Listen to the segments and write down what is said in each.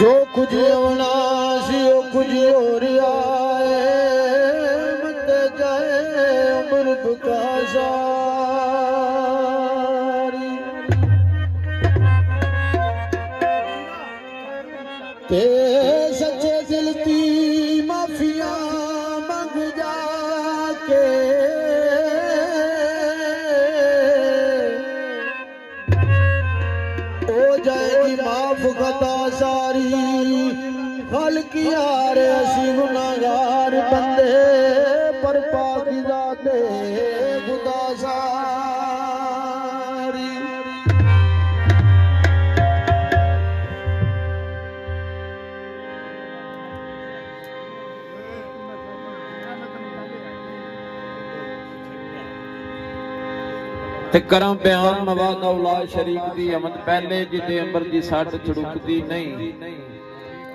जो कुछ होना सी वो कुछ हो रहा है मत जाए उम्र बुका सारी ते सच्चे दिल की माफिया मंग जाके हो जाएगी माफ खता सारी खल की यार असी गुनाहगार बंदे पर पाकिज़ा दे खुदा सारी ਤੇ ਕਰਾਂ ਬਿਆਨ ਨਵਾਜ਼ ਔਲਾਦ ਸ਼ਰੀਕ ਦੀ ਅਮਦ ਪਹਿਲੇ ਜਿੱਦੇ ਅੰਬਰ ਦੀ ਸੱਟ ਛੁੜਕਦੀ ਨਹੀਂ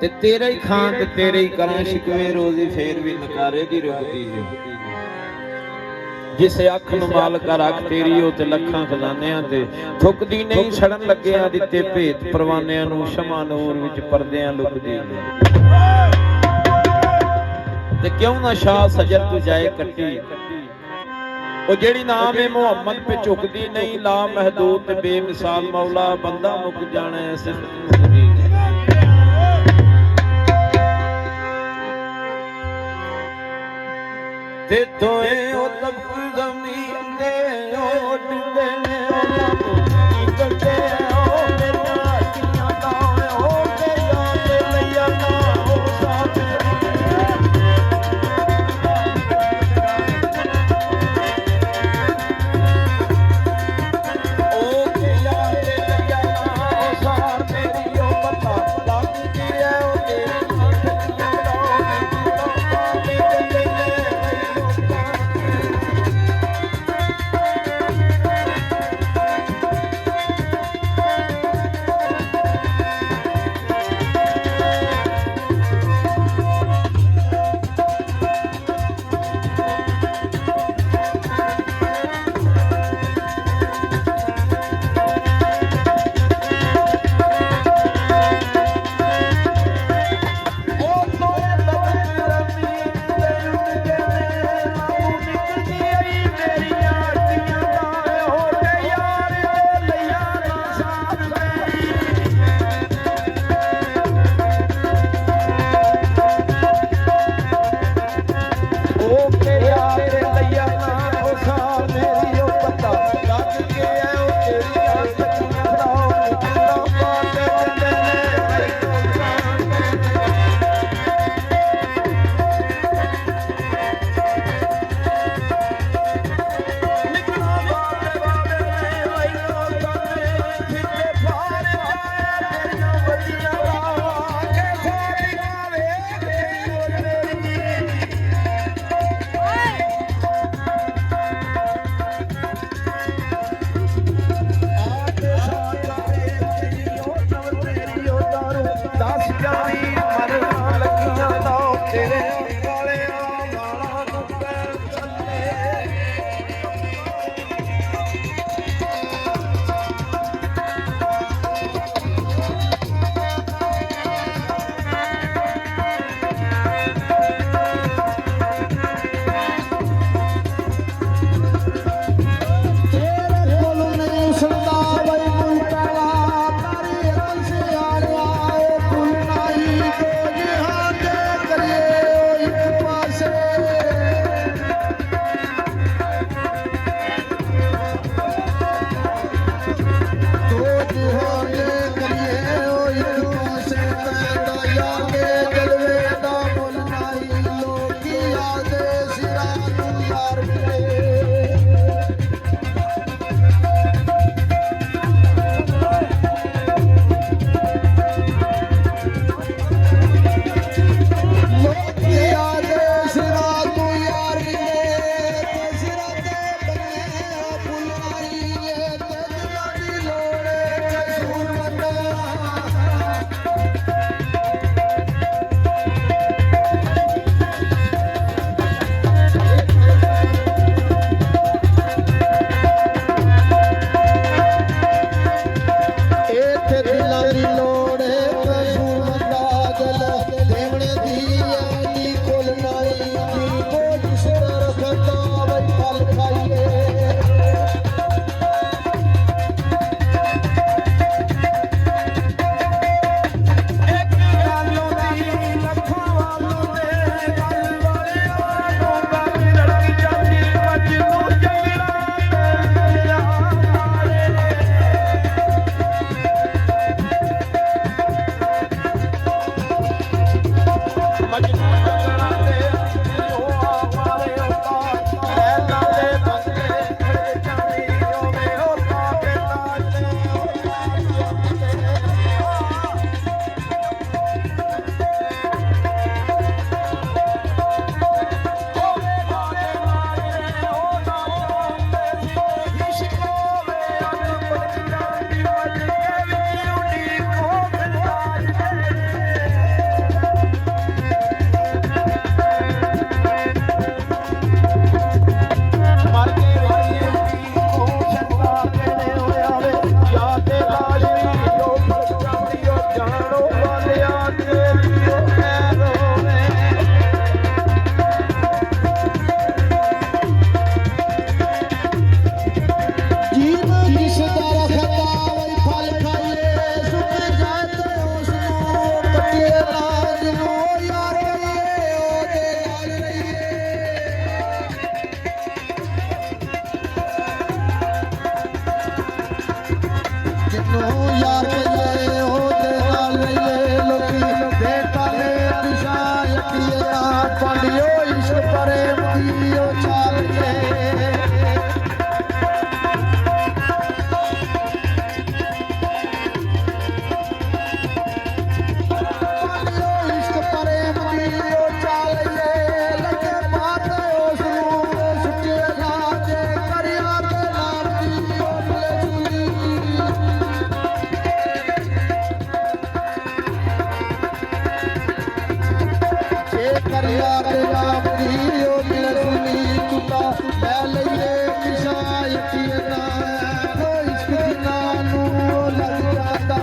ਤੇ ਤੇਰੇ ਹੀ ਖਾਂ ਤੇ ਤੇਰੇ ਹੀ ਕਰਾਂ ਸ਼ਿਕਵੇ ਰੋਜ਼ੀ ਫੇਰ ਵੀ ਨਕਾਰੇ ਦੀ ਰੁਕਦੀ ਹੈ ਜਿਸ ਅੱਖ ਨੂੰ ਮਾਲਕ ਰੱਖ ਤੇਰੀ ਉਹ ਤੇ ਲੱਖਾਂ ਖਜ਼ਾਨਿਆਂ ਤੇ ਥੁੱਕਦੀ ਨਹੀਂ ਛੜਨ ਲੱਗਿਆ ਦਿੱਤੇ ਭੇਤ ਪਰਵਾਨਿਆਂ ਨੂੰ ਸ਼ਮਾ ਨੂਰ ਵਿੱਚ ਪਰਦਿਆਂ ਲੁਕਦੀ ਤੇ ਕਿਉਂ ਨਾ ਸ਼ਾਹ ਸਜਰ ਤੂੰ ਜਾਏ ਕੱਟੀ ਉਹ ਜਿਹੜੀ ਨਾਮ ਹੈ ਮੁਹੰਮਦ पे ਝੁਕਦੀ ਨਹੀਂ ਲਾ ਮਹਦੂਦ ਤੇ ਬੇਮਿਸਾਲ ਮੌਲਾ ਬੰਦਾ ਮੁੱਕ ਜਾਣਾ ਸਿਫਤ ਨਬੀ ਤੇ ਤੋਏ ਉਹ ਤਬਕ ਜ਼ਮੀਨ ਦੇ ਉੱਡਦੇ ਨੇ ਉਹ ਨਿਕਲਦੇ ਉਹ ਮੇਰੀਆਂ ਅੱਖੀਆਂ ਦਾ ਹੋ ਕੇ ਯਾਦ ਲਈਆ ਨਾ ਉਹ ਸਾਥ करिया के नाम दी ओ दिल सुनी टूटा मैं लइए निशाई ना ओ इश्क जिना नू लग जाता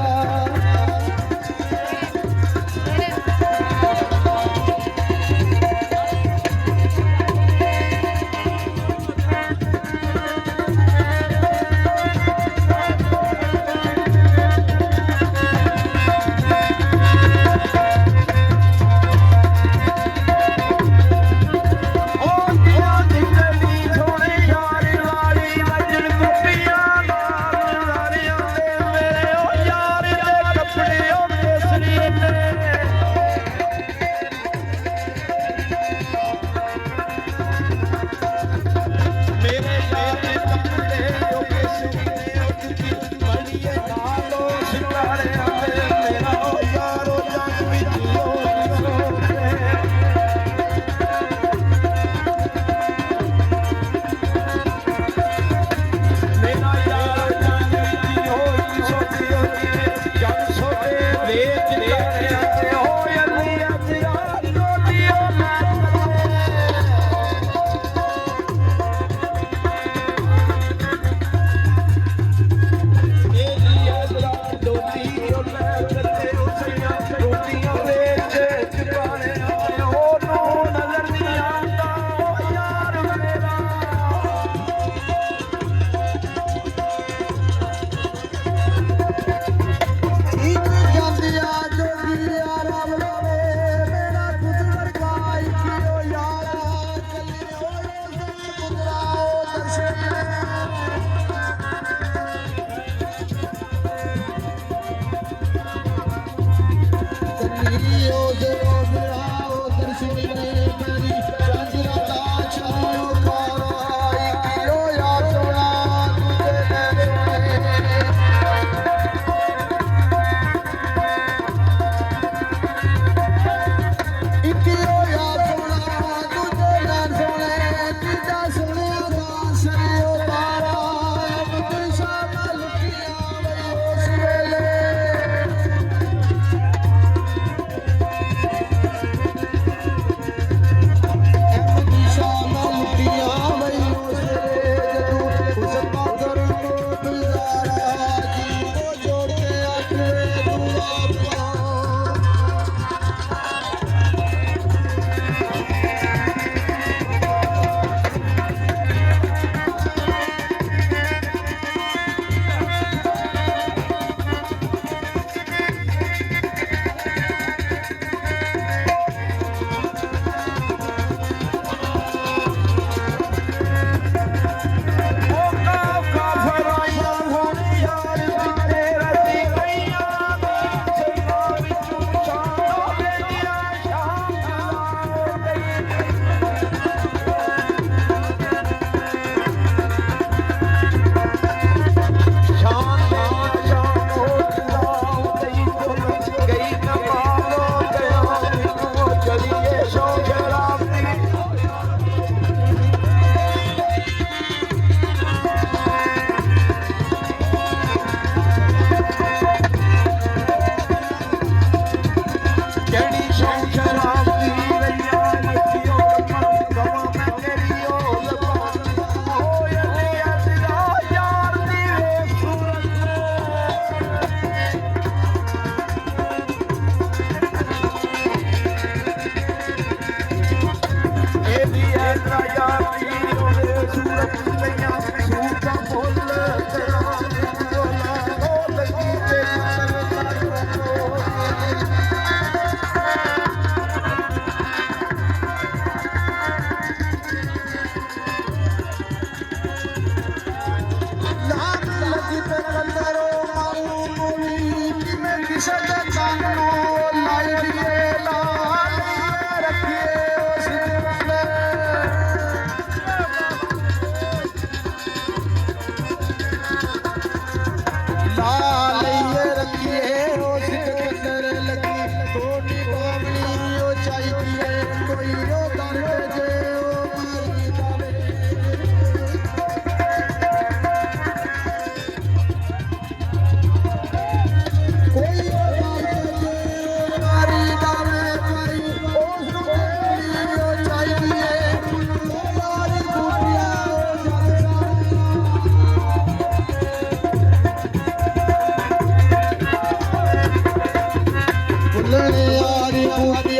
ਪੂਤੀ